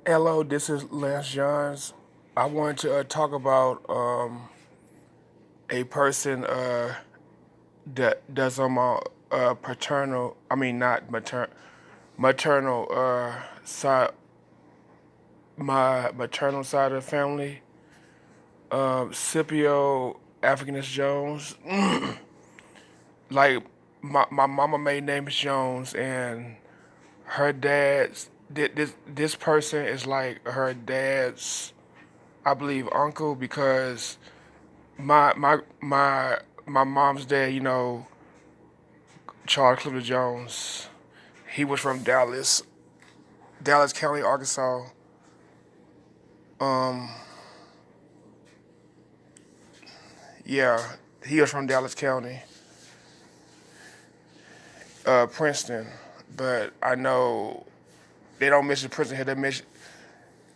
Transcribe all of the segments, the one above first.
Hello, this is Lance Johns. I wanted to talk about a person that's on my paternal, I mean not maternal side, my maternal side of the family. Scipio Africanus Jones. Like my mama made name is Jones, and her dad's this person is like her dad's, I believe, uncle because my mom's dad, Charles Clifford Jones, he was from Dallas County, Arkansas. Um, yeah, he was from Dallas County, Princeton. But I know they don't mention Princeton here. They mention,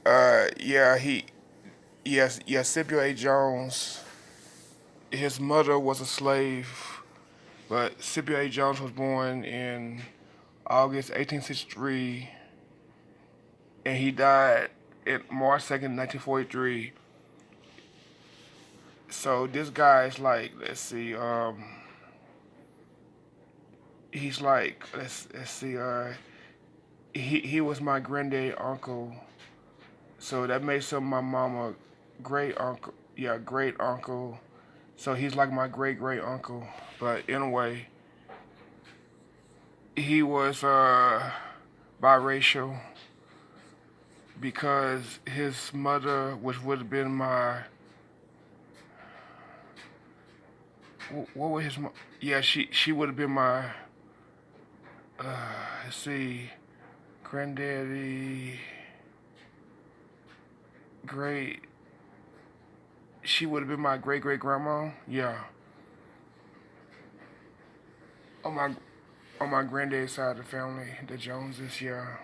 yeah, yes, Scipio A. Jones. His mother was a slave, but Scipio A. Jones was born in August 1863, and he died in March 2nd, 1943. So this guy is like, let's see, he's like, let's see, he was my granddad uncle, so that makes him my mama great uncle. Yeah, great uncle. So he's like my great great uncle. But anyway, he was biracial because his mother, which would have been my, what was his, yeah, she would have been my, let's see, granddaddy, great. She would have been my great great grandma. Yeah, on my granddad's side of the family, the Joneses. Yeah,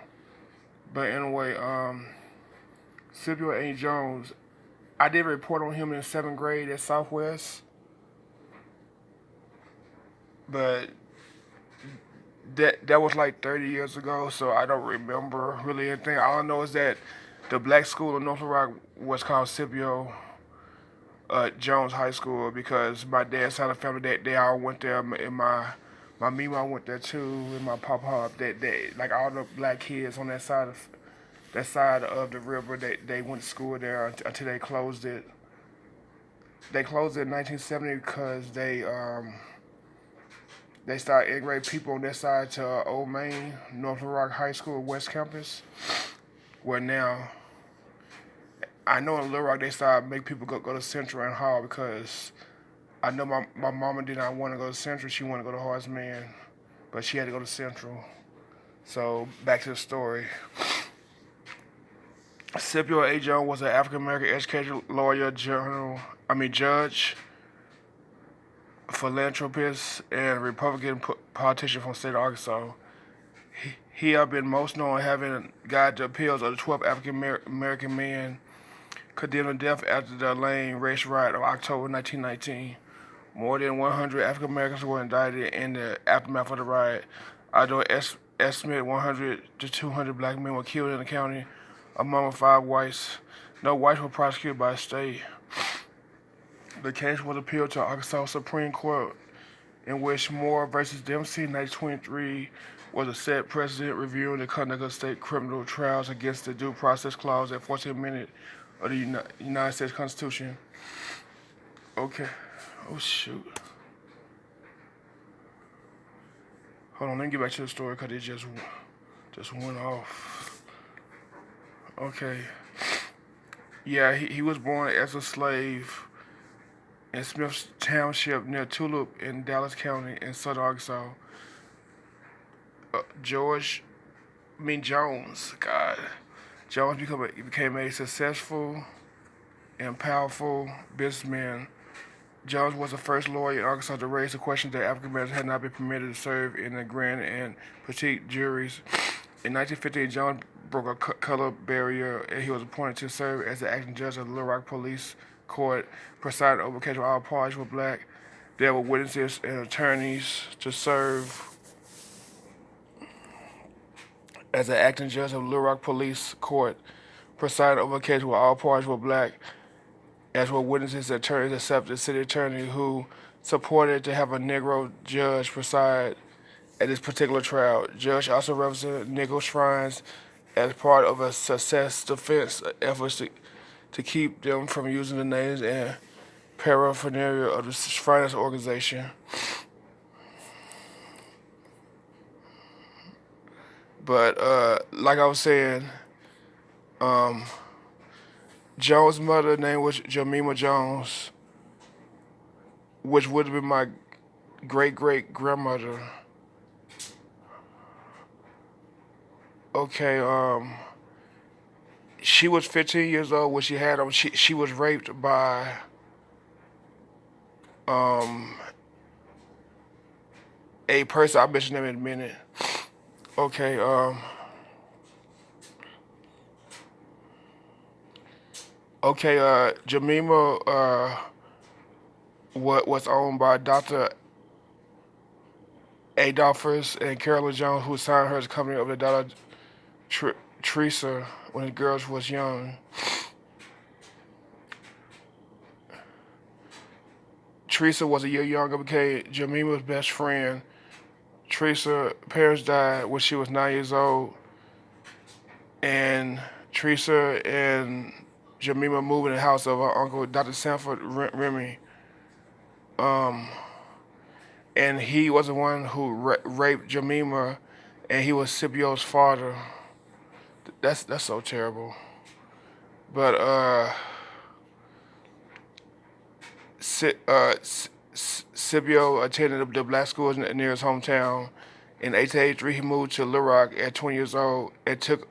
but anyway, Scipio A. Jones. I did a report on him in seventh grade at Southwest, but that was like 30 years ago, so I don't remember really anything. All I know is that the black school in North Rock was called Scipio Jones High School because my dad's side of the family they all went there, and my mama went there too, and my papa. They like all the black kids on that side of the river. They went to school there until they closed it. They closed it in 1970 because they started integrating people on that side to Old Main, North Rock High School, West Campus, where now I know in Little Rock they started make people go to Central and Hall because I know my mama did not want to go to Central. She wanted to go to Horace Mann, but she had to go to Central. So back to the story. Scipio A. Jones was an African American educator, lawyer, judge, philanthropist, and Republican politician from the state of Arkansas. He had been most known having guided the appeals of the 12 African American men condemned to death after the Lane race riot of October 1919. More than 100 African Americans were indicted in the aftermath of the riot. Although estimate 100 to 200 black men were killed in the county, among five whites. No whites were prosecuted by the state. The case was appealed to Arkansas Supreme Court, in which Moore versus Dempsey, 1923, was a set precedent reviewing the conduct of state criminal trials against the Due Process Clause at 14th Amendment of the United States Constitution. Okay. Oh shoot. Hold on, let me get back to the story because it just went off. Okay. Yeah, he was born as a slave in Smith Township near Tulip in Dallas County in southern Arkansas. George, Jones, God. Jones became a successful and powerful businessman. Jones was the first lawyer in Arkansas to raise the question that African Americans had not been permitted to serve in the grand and petite juries. In 1915, Jones broke a color barrier and he was appointed to serve as the acting judge of the Little Rock Police Court, presiding over cases where all parties were black. There were witnesses and attorneys to serve as an acting judge of Little Rock Police Court. presided over a case where all parties were black, as were witnesses and attorneys except the city attorney who supported to have a Negro judge preside at this particular trial. Judge also represented Negro shrines as part of a success defense efforts to keep them from using the names and paraphernalia of the Shriners organization. But like I was saying, Jones' mother name was Jemima Jones, which would have been my great great grandmother. Okay, she was 15 years old when she had him. She was raped by um a person. I'll mention them in a minute. Okay, Jemima was owned by Dr. Adolphus and Carolyn Jones, who signed her as company of the daughter Teresa when the girls was young. Teresa was a year younger, became Jemima's best friend. Teresa's parents died when she was 9 years old, and Teresa and Jemima moved in the house of her uncle, Dr. Sanford Remy. And he was the one who raped Jemima, and he was Scipio's father. That's so terrible. But Scipio attended the black schools near his hometown. In 1883, he moved to Little Rock at 20 years old and took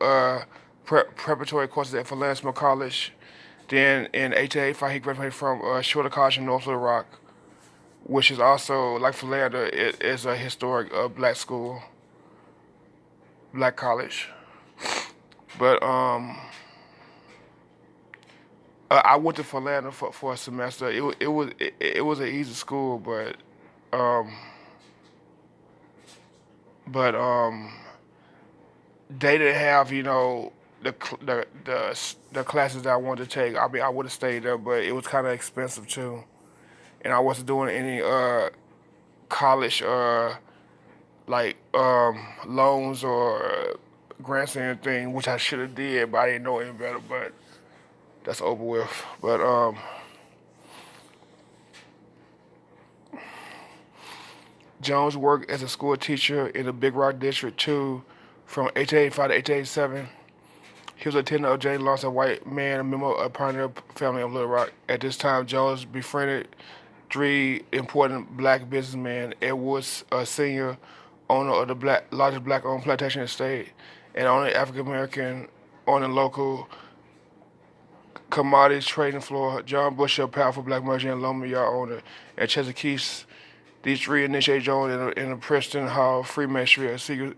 preparatory courses at Philadelphia College. Then in 1885, he graduated from Shorter College in North Little Rock, which is also, like Philander, it is a historic black school, black college. But I went to Philander for a semester. It was an easy school, um, but they didn't have the classes that I wanted to take. I mean, I would have stayed there, but it was kind of expensive too, and I wasn't doing any college loans or grants or anything, which I should have did, but I didn't know any better. But that's over with. But Jones worked as a school teacher in the Big Rock District too, from 1885 to 1887. He was a attendant of James Lawson, a white man, a member of a pioneer family of Little Rock. At this time, Jones befriended three important black businessmen: Ed Woods, a senior owner of the largest black-owned plantation estate, and only African American on the local commodities trading floor. John Bush, a powerful black merchant and lumberyard owner, and Chesapeake. These three initiated Jones in the Preston Hall Freemasonry, a secret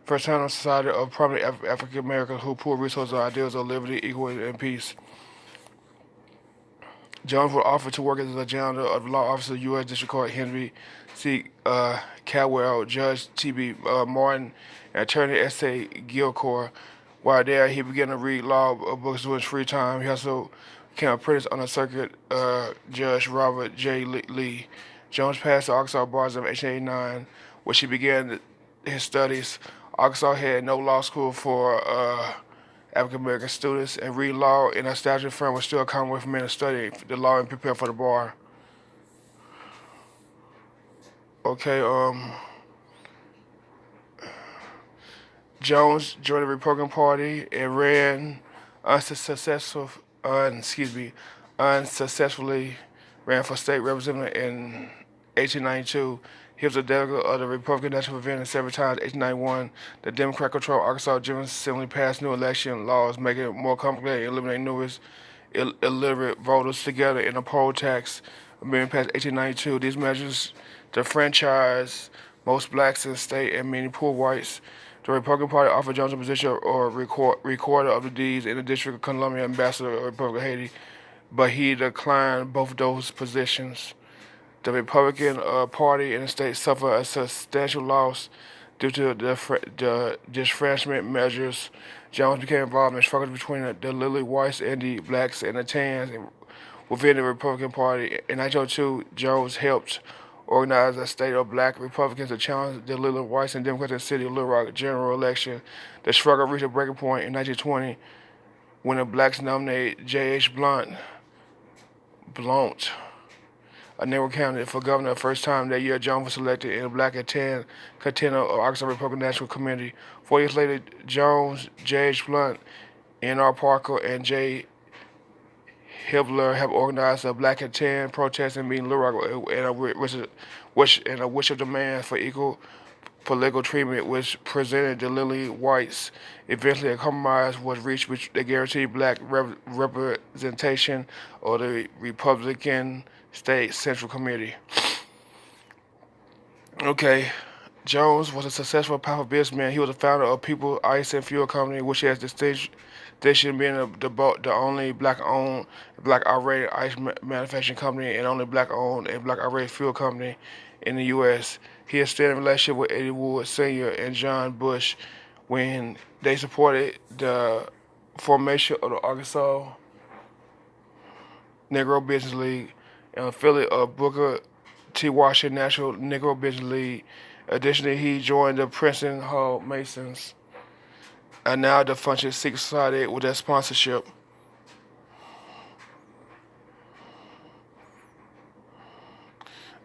fraternal society of prominent African Americans who pool resources and ideals of liberty, equality, and peace. Jones was offered to work as a janitor of the law office of the U.S. District Court Henry C. Caldwell, Judge T.B. Martin, and Attorney S.A. Gilcor. While there, he began to read law books in his free time. He also became apprentice under Circuit Judge Robert J. Lee. Jones passed the Arkansas Bar Exam in 1889, where he began his studies. Arkansas had no law school for African American students, and reading law in a statute firm was still a common way for men to study the law and prepare for the bar. Okay, Jones joined the Republican Party and ran unsuccessfully ran for state representative in 1892. He was a delegate of the Republican National Convention several times. In 1891, the Democrat-controlled Arkansas General Assembly passed new election laws, making it more complicated and eliminating numerous illiterate voters together in a poll tax amendment passed 1892. These measures disfranchised most blacks in the state and many poor whites. The Republican Party offered Jones a position of recorder of the deeds in the District of Columbia, ambassador of the Republic of Haiti, but he declined both of those positions. The Republican Party in the state suffered a substantial loss. Due to the disfranchisement measures, Jones became involved in struggles between the lily whites and the blacks and the tans within the Republican Party. In 1902, Jones helped organize a state of black Republicans to challenge the lily whites and Democrats in the city of Little Rock general election. The struggle reached a breaking point in 1920 when the blacks nominated J.H. Blount, a Negro candidate for governor. The first time that year, Jones was selected in the black and tan contender of Arkansas Republican National Committee. 4 years later, Jones, J.H. Blount, N.R. Parker, and J. Hibler have organized a black and tan protest and meeting in Little Rock and a wish of demands for equal political treatment, which presented the lily whites. Eventually, a compromise was reached which they guaranteed black representation of the Republican State Central Committee. Okay, Jones was a successful, powerful businessman. He was the founder of People Ice and Fuel Company, which has distinction being the only black-owned, black-operated ice manufacturing company and only black-owned and black-operated fuel company in the U.S. He extended a relationship with Eddie Wood Sr. and John Bush when they supported the formation of the Arkansas Negro Business League, an affiliate of Booker T. Washington National Negro Business League. Additionally, he joined the Princeton Hall Masons, a now defunct secret society with their sponsorship.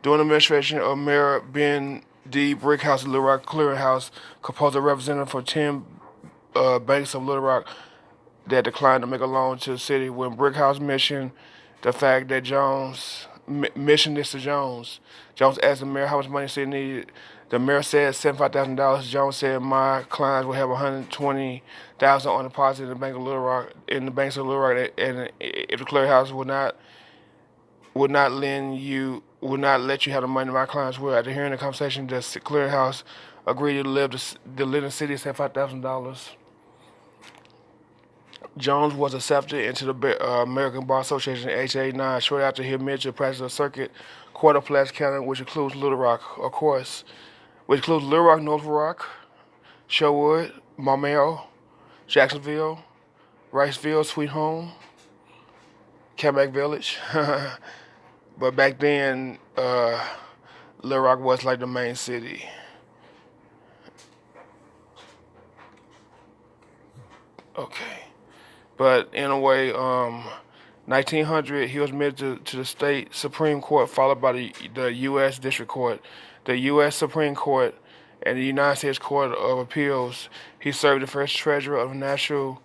During the administration of Mayor Ben D. Brickhouse of Little Rock Clearinghouse, composed a representative for 10 banks of Little Rock that declined to make a loan to the city. When Brickhouse mentioned the fact that Jones asked the mayor how much money the city needed. The mayor said $75,000. Jones said my clients will have $120,000 on deposit in the banks of Little Rock, and if the clearinghouse would not let you have the money, my clients will. After hearing the conversation, the clearinghouse agreed to lend the city $75,000. Jones was accepted into the American Bar Association in 1889. Shortly after, he admitted to practice a circuit court of Pulaski County, which includes Little Rock, of course, Little Rock, North Rock, Sherwood, Maumelle, Jacksonville, Riceville, Sweet Home, Camac Village. But back then, Little Rock was like the main city. Okay. But in a way, 1900, he was admitted to the state Supreme Court, followed by the U.S. District Court, the U.S. Supreme Court, and the United States Court of Appeals. He served the first treasurer of the National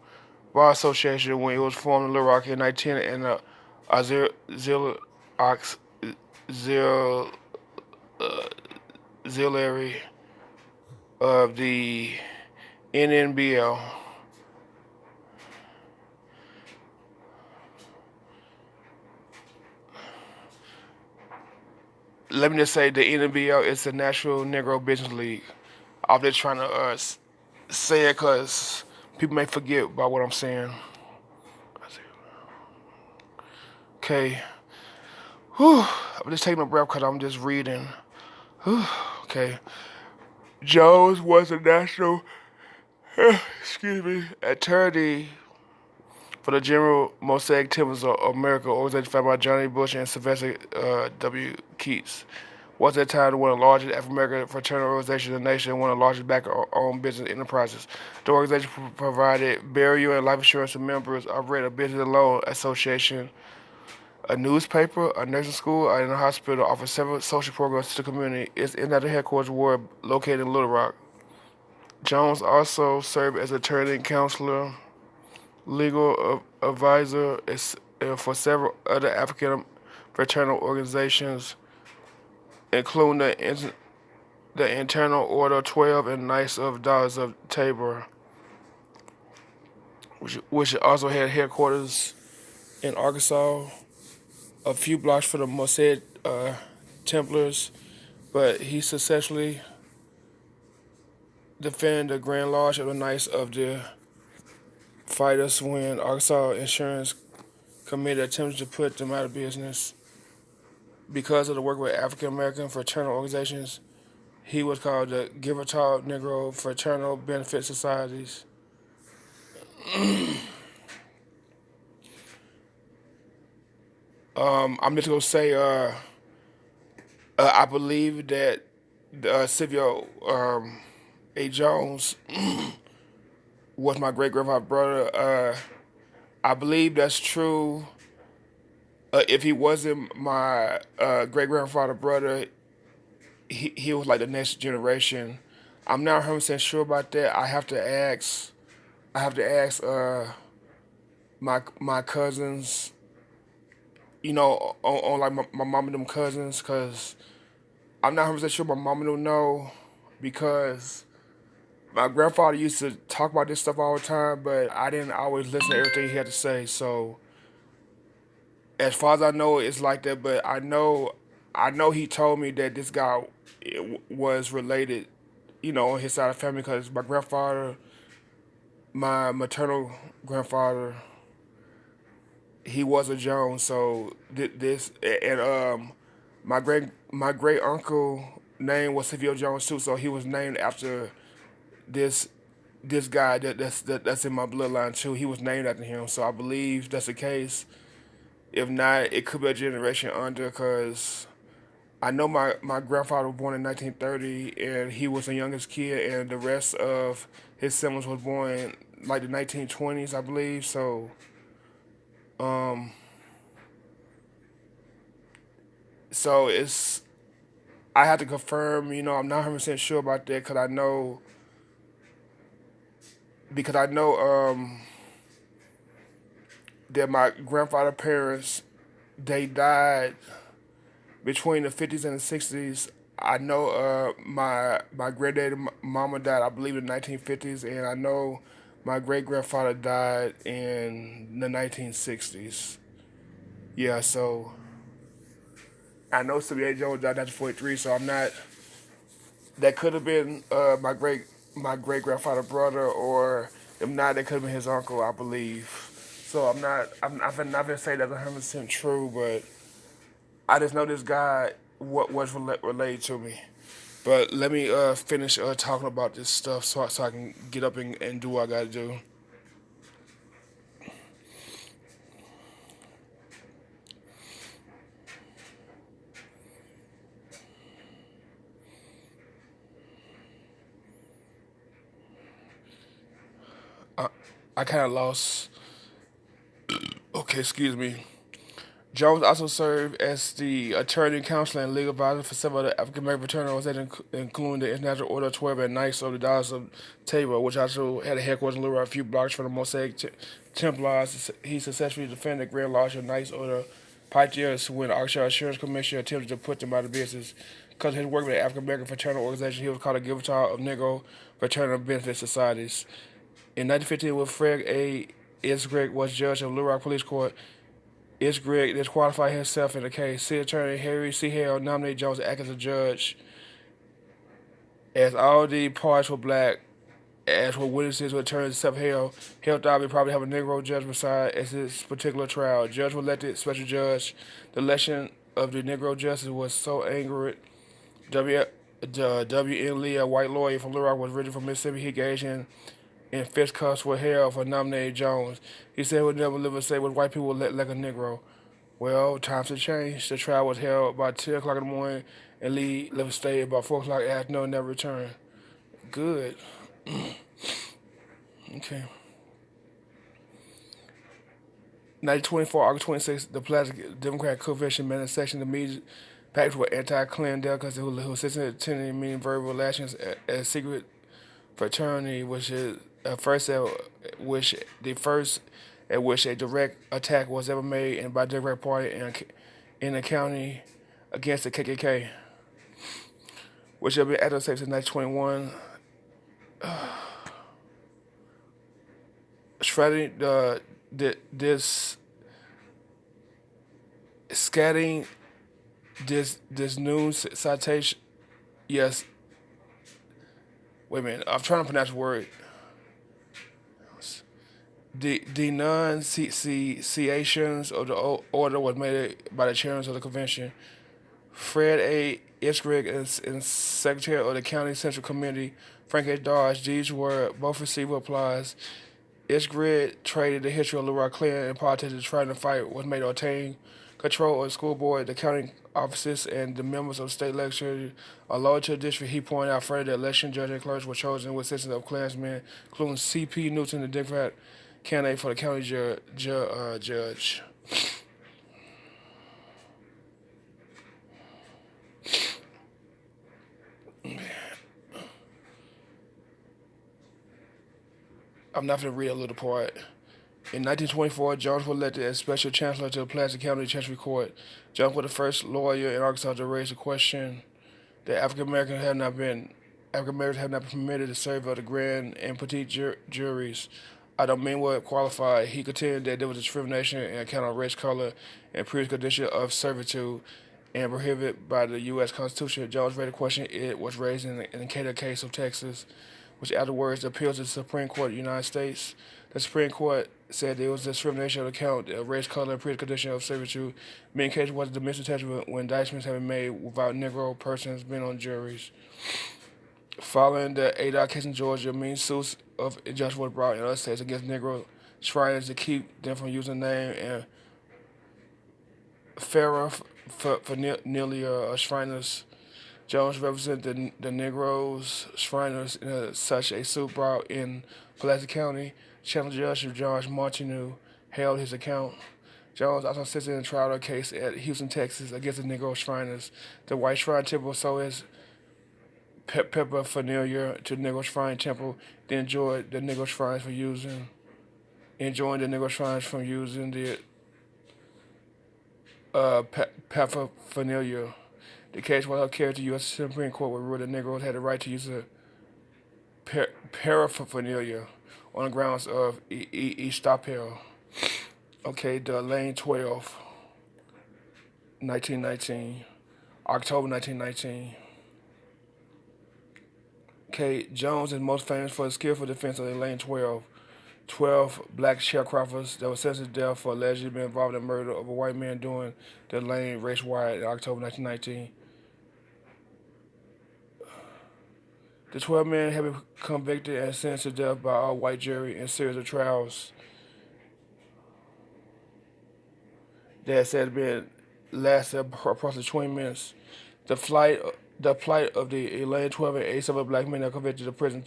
Bar Association when it was formed in Little Rock in 1910, and auxiliary of the NNBL. Let me just say the NNBL is the National Negro Business League. I'm just trying to say it because people may forget about what I'm saying. Okay. Whew. I'm just taking a breath because I'm just reading. Whew. Okay. Jones was a national, attorney for the General Mosaic Temples of America, organization founded by Johnny Bush and Sylvester W. Keats. Was at the time one of the largest African-American fraternal organizations in the nation and one of the largest black-owned business enterprises. The organization provided burial and life insurance to members, operated a business and loan association, a newspaper, a nursing school, and a hospital, offered several social programs to the community. Its international headquarters were located in Little Rock. Jones also served as attorney, counselor, legal advisor for several other African fraternal organizations, including the Internal Order 12 and Knights of Daughters of Tabor, which also had headquarters in Arkansas, a few blocks from the Mosaic Templars, but he successfully defended the Grand Lodge of the Knights of the Fighters when Arkansas Insurance Committee attempted to put them out of business. Because of the work with African American fraternal organizations, He was called the Givertall Negro Fraternal Benefit Societies. I'm just gonna say, I believe that Scipio A. Jones was my great grandfather's brother. I believe that's true. If he wasn't my great grandfather brother, he was like the next generation. I'm not 100% sure about that. I have to ask. I have to ask my cousins. On like my mom and them cousins, cause I'm not 100% sure my mom don't know, because my grandfather used to talk about this stuff all the time, but I didn't always listen to everything he had to say. So as far as I know, it's like that. But I know he told me that this guy was related, on his side of the family, because my grandfather, my maternal grandfather, he was a Jones. So this and my great uncle name was Scipio Jones too. So he was named after this this guy that's in my bloodline too. He was named after him. So I believe that's the case. If not, it could be a generation under, because I know my grandfather was born in 1930, and he was the youngest kid, and the rest of his siblings was born like the 1920s, I believe. Um, so I have to confirm. I'm not 100% sure about that, because I know that my grandfather parents, they died between the 50s and the 60s. I know my granddaddy mama died, I believe, in the 1950s, and I know my great grandfather died in the 1960s. Yeah, so I know Scipio Jones died in 1943, so I'm not. That could have been my great grandfather brother, or if not, that could have been his uncle, I believe. So I'm not gonna say that's 100% true, but I just know this guy what was related to me. But let me finish talking about this stuff, so I can get up and do what I gotta do. I kind of lost. Okay, excuse me. Jones also served as the attorney, counselor, and legal advisor for several other African American fraternal organizations, including the International Order of 12 and Knights of the Dallas of Table, which also had a headquarters in Little Rock, a few blocks from the Mosaic Templars. He successfully defended the Grand Lodge of Knights Order Pioneers when the Arkansas Insurance Commission attempted to put them out of business. Because of his work with the African American fraternal organization, he was called a Givertall of Negro Fraternal Benefit Societies. In 1915, when Fred A. Isgreg was judge of Little Rock Police Court, Isgreg disqualified himself in the case. City Attorney Harry C. Hale nominated Jones to act as a judge, as all the parties were black, as were witnesses who attorneys except Hale. Hale thought we'd probably have a Negro judge preside as this particular trial. Judge was elected special judge. The election of the Negro justice was so angered. W. W. N. Lee, a white lawyer from Little Rock, was originally from Mississippi. He engaged in fisticuffs with Hale for nominating Jones. He said he would never live and say what white people would let like a Negro. Well, times have changed. The trial was held by 10 o'clock in the morning, and Lee left the state about 4 o'clock afternoon and never returned. Good. Okay. 1924, August 26th, the Plastic Democratic Convention met in session. The meeting packed with anti-Klan delegates who assisted in attending meeting verbal relations at a secret fraternity, which the first at which a direct attack was ever made and by Democratic Party in the county against the KKK, which had been active since 1921. Shredding this scatting this news citation. Yes, wait a minute. I'm trying to pronounce the word. The denunciations of the order was made by the chairman of the convention. Fred A. Iskrig and Secretary of the County Central Committee, Frank H. Dodge. These were both received applause. Iskrig traded the history of Leroy Clinton and politics trying to fight was made to obtain control of the school board, the county offices, and the members of the state legislature. Loyal to the district, he pointed out further that election judges and clerks were chosen with citizens of Klansmen, including C.P. Newton, the Democrat candidate for the county judge. I'm not going to read a little part. In 1924, Jones was elected as special chancellor to the Pulaski County Chancery Court. Jones was the first lawyer in Arkansas to raise the question that African Americans have not been permitted to serve on the grand and petite juries. I don't mean what qualified. He contended that there was discrimination in account of race, color, and previous condition of servitude and prohibited by the U.S. Constitution. Jones raised the question it was raised in the Cato case of Texas, which afterwards appealed to the Supreme Court of the United States. The Supreme Court said there was discrimination on account of race, color, and previous condition of servitude. Many cases was domestic attachment when indictments have been made without Negro persons being on juries. Following the ADOT case in Georgia, many suits of injustice were brought in other states against Negro Shriners to keep them from using the name and Farrah for nearly Shriners. Jones represented the Negroes Shriners in such a suit brought in Pulaski County. Channel Judge George Martineau held his account. Jones also assisted in a trial case at Houston, Texas, against the Negro Shriners. The White Shrine Temple sold his paraphernalia to the Negro Shrine Temple, then enjoined the Negro Shrines from using the paraphernalia. The case was carried to the U.S. Supreme Court, where ruled the Negroes had the right to use the paraphernalia on the grounds of estoppel. Okay, the Lane 12, 1919, October 1919. Okay, Jones is most famous for his skillful defense of the Lane 12. 12 black sharecroppers that were sentenced to death for allegedly being involved in the murder of a white man during the Lane race riot in October 1919. The 12 men have been convicted and sentenced to death by a white jury in a series of trials that said been lasted approximately 20 minutes. The plight of the Lane 12 and 8 other black men that convicted to prison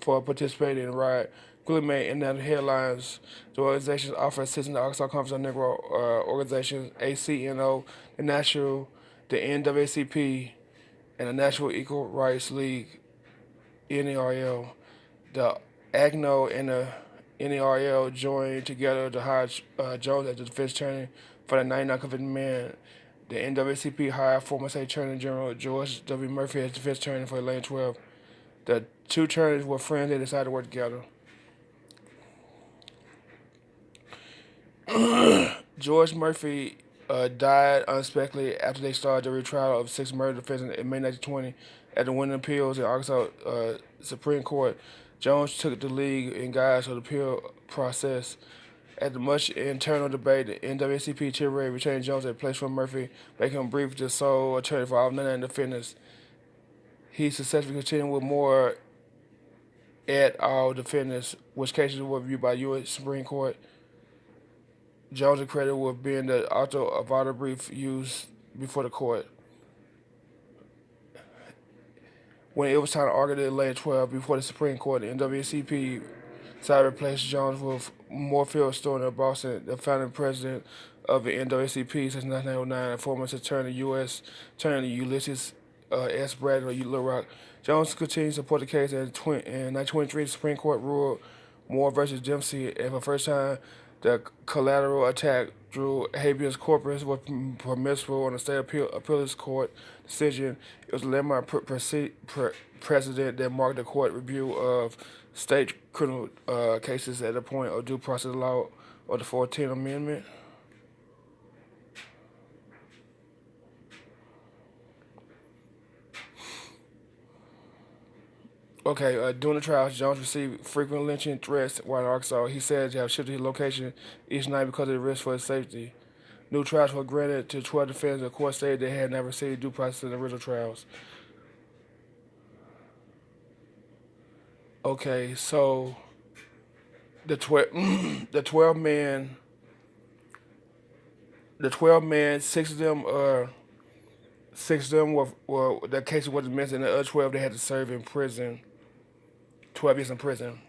for participating in the riot quickly made international headlines. The organizations offer assistance to the Arkansas Conference of Negro Organizations, ACNO, the NAACP, and the National Equal Rights League, NERL. The ACNO and the NERL joined together to hire Jones as the defense attorney for the 99 convicted men. The NAACP hired former State Attorney General George W. Murphy as defense attorney for Lane 12. The two attorneys were friends and decided to work together. George Murphy died unexpectedly after they started the retrial of 6 murder defendants in May 1920 at the Winter Appeals in Arkansas Supreme Court. Jones took the lead in guides of the appeal process. After much internal debate, the NAACP temporarily retained Jones at place for Murphy, making him brief the sole attorney for all 99 defendants. He successfully continued with more et al. Defendants, which cases were reviewed by U.S. Supreme Court. Jones is credited with being the author of all the brief used before the court. When it was time to argue the Lane 12 before the Supreme Court, the NAACP decided to replace Jones with Moorfield Stoner of Boston, the founding president of the NAACP since 1909, and former attorney U.S. Attorney Ulysses S. Bradley of Little Rock. Jones continued to support the case, and in 1923, the Supreme Court ruled Moore versus Dempsey, and for the first time, the collateral attack through habeas corpus was permissible on the state appeals court decision. It was a landmark precedent that marked the court review of state criminal cases at the point of due process law of the 14th Amendment. Okay, during the trials, Jones received frequent lynching threats while in Arkansas. He said to have shifted his location each night because of the risk for his safety. New trials were granted to 12 defendants. The court stated they had never received due process in the original trials. Okay, so the 12, the 12 men, six of them were their cases wasn't missing. The other 12 they had to serve in prison, 12 years in prison.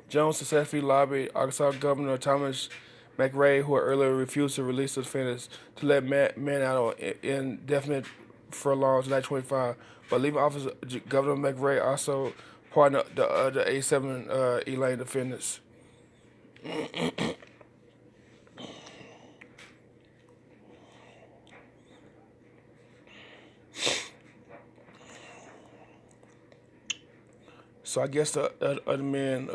Jones successfully lobbied Arkansas Governor Thomas McRae, who had earlier refused to release the defendants, to let men out on indefinite furlongs in 1925. But leaving office, Governor McRae also pardoned the other 87 Elaine defendants. So I guess the other men,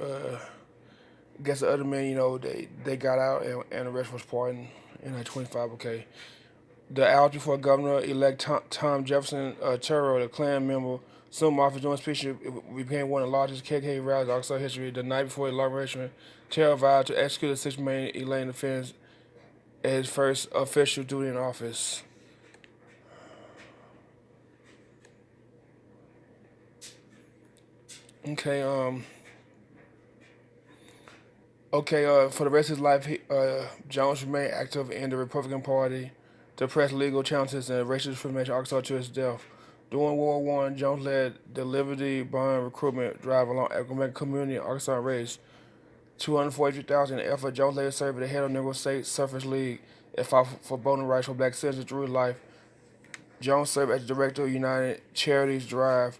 they got out and the rest was pardoned in 1925. Okay. The hours before Governor-elect Tom Jefferson Turro, the Klan member, assumed office during speech, became one of the largest KKK rallies in Arkansas history. The night before the inauguration, Turro vowed to execute the 6 main Elaine defendants as his first official duty in office. Okay, for the rest of his life, Jones remained active in the Republican Party to press legal challenges and racial discrimination in Arkansas to his death. During World War I, Jones led the Liberty Bond recruitment drive along African-American community in Arkansas and raised $243,000 in the effort. Jones later served as the head of the Negro State Suffrage League and fought for voting rights for black citizens through his life. Jones served as the director of United Charities Drive,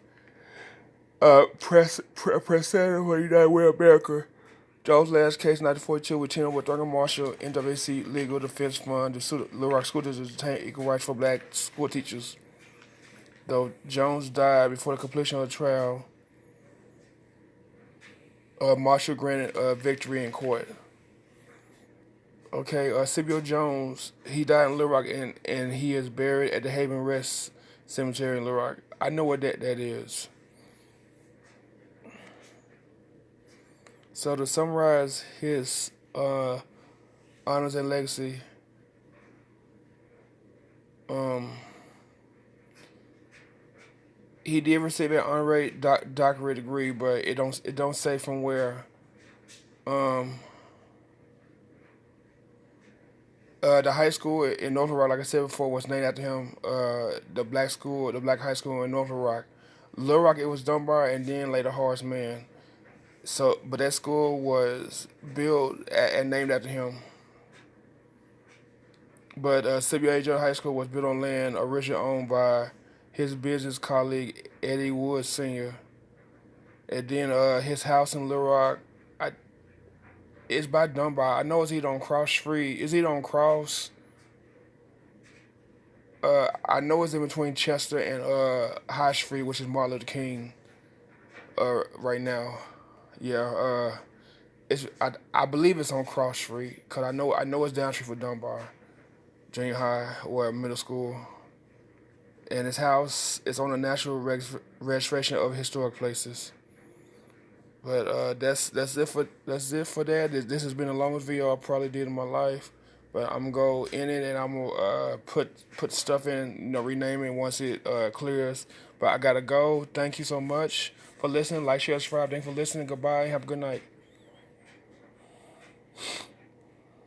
press center for United Way America. Jones' last case in 1942 with Tina with Thurgood Marshall, NWC Legal Defense Fund, to sue Little Rock School District to obtain equal rights for black school teachers. Though Jones died before the completion of the trial, Marshall granted a victory in court. Okay, Scipio Jones, he died in Little Rock and he is buried at the Haven Rest Cemetery in Little Rock. I know what that is. So to summarize his honors and legacy, he did receive an honorary doctorate degree, but it don't say from where. The high school in North Little Rock, like I said before, was named after him. The black high school in North Little Rock. Little Rock, it was Dunbar, and then later Horace Mann. So, but that school was built and named after him. But Scipio Jones High School was built on land originally owned by his business colleague Eddie Wood Sr. And then his house in Little Rock, it's by Dunbar. I know it's either on Cross Street. Is it on Cross? I know it's in between Chester and High Street, which is Martin Luther King. Right now, yeah. I believe it's on Cross Street because I know it's down street for Dunbar, junior high or middle school. And his house is on the National Registration of Historic Places. But that's it for that. This has been the longest video I probably did in my life. But I'm gonna go in it and I'm gonna put stuff in, rename it once it clears. But I gotta go. Thank you so much for listening. Like, share, subscribe. Thanks for listening. Goodbye. Have a good night.